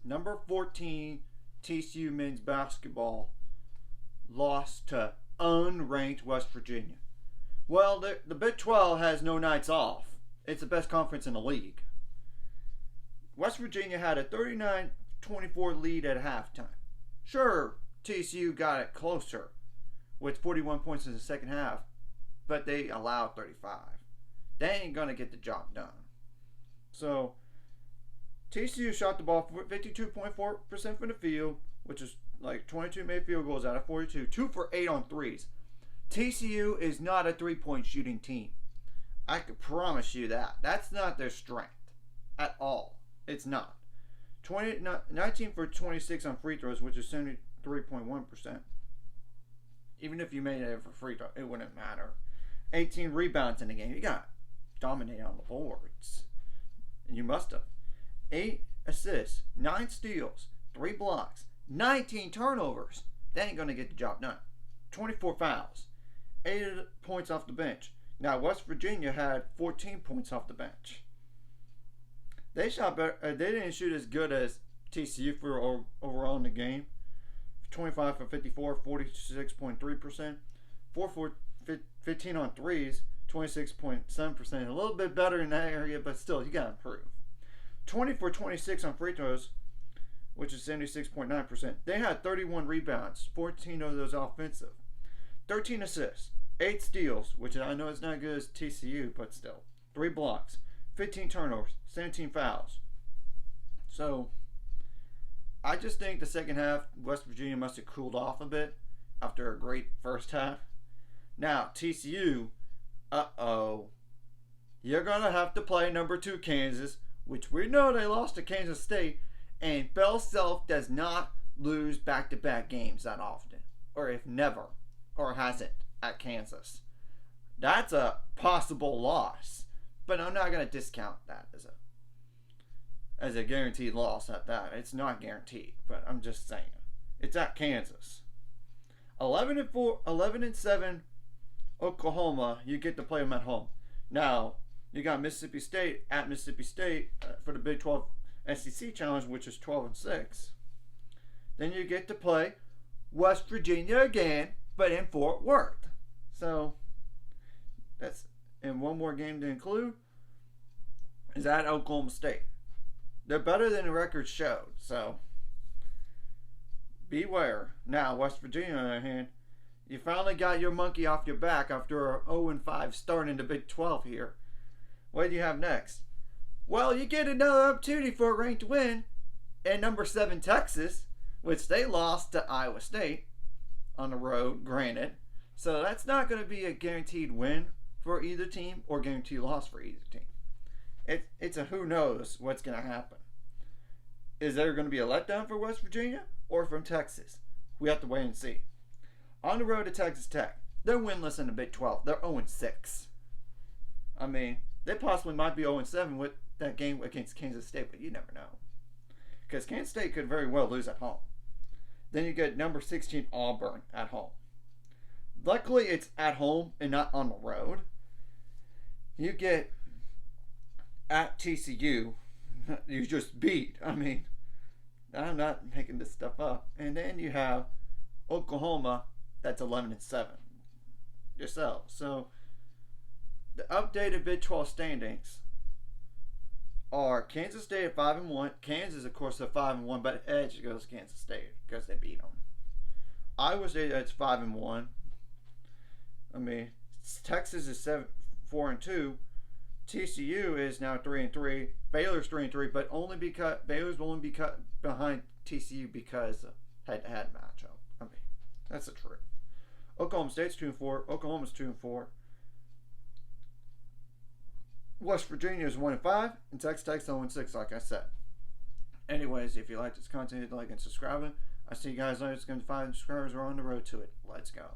Number 14 TCU men's basketball lost to unranked West Virginia. Well, the Big 12 has no nights off. It's the best conference in the league. West Virginia had a 39-24 lead at halftime. Sure, TCU got it closer with 41 points in the second half, but they allowed 35. They ain't going to get the job done. So, TCU shot the ball 52.4% from the field, which is like 22 made field goals out of 42. 2 for 8 on threes. TCU is not a three-point shooting team. I can promise you that. That's not their strength at all. It's not. 19 for 26 on free throws, which is 73.1%. Even if you made it for free throw, it wouldn't matter. 18 rebounds in the game. You got to dominate on the boards. And you must have. 8 assists, 9 steals, 3 blocks, 19 turnovers. They ain't going to get the job done. 24 fouls, 8 points off the bench. Now, West Virginia had 14 points off the bench. They shot better. They didn't shoot as good as TCU for overall in the game. 25 for 54, 46.3%. 4 for 15 on threes, 26.7%. A little bit better in that area, but still, you got to improve. 20 for 26 on free throws, which is 76.9%. They had 31 rebounds, 14 of those offensive. 13 assists, 8 steals, which I know is not as good as TCU, but still. 3 blocks, 15 turnovers, 17 fouls. So, I just think the second half, West Virginia must have cooled off a bit after a great first half. Now, TCU, you're going to have to play number 2 Kansas, which we know they lost to Kansas State, and Bell Self does not lose back-to-back games that often, or if never, or hasn't at Kansas. That's a possible loss, but I'm not going to discount that as a guaranteed loss at that. It's not guaranteed, but I'm just saying. It's at Kansas. 11-7 Oklahoma, you get to play them at home. Now, you got Mississippi State at Mississippi State for the Big 12 SEC Challenge, which is 12-6. Then you get to play West Virginia again, but in Fort Worth. So, that's, and one more game to include is at Oklahoma State. They're better than the record showed, so beware. Now, West Virginia, on the other hand, you finally got your monkey off your back after a 0-5 start in the Big 12 here. What do you have next? Well, you get another opportunity for a ranked win in number 7 Texas, which they lost to Iowa State on the road, granted. So that's not going to be a guaranteed win for either team or guaranteed loss for either team. It's a who knows what's going to happen. Is there going to be a letdown for West Virginia or from Texas? We have to wait and see. On the road to Texas Tech, they're winless in the Big 12. They're 0-6. I mean, they possibly might be 0-7 with that game against Kansas State, but you never know. Because Kansas State could very well lose at home. Then you get number 16 Auburn at home. Luckily, it's at home and not on the road. You get at TCU, you just beat. I mean, I'm not making this stuff up. And then you have Oklahoma, that's 11-7 yourself. So the updated Big 12 standings are Kansas State at 5-1. Kansas, of course, at 5-1, but edge goes to Kansas State because they beat them. Iowa State at 5-1. I mean, Texas is 4-2. TCU is now 3-3. Baylor's 3-3, but only because Baylor's only behind TCU because of head-to-head matchup. I mean, that's the truth. Oklahoma State's 2-4. Oklahoma's 2-4. West Virginia is 1-5, and Texas Tech's 0-6, like I said. Anyways, if you like this content, hit like and subscribe. I see you guys later. It's going to 5 subscribers. We're on the road to it. Let's go.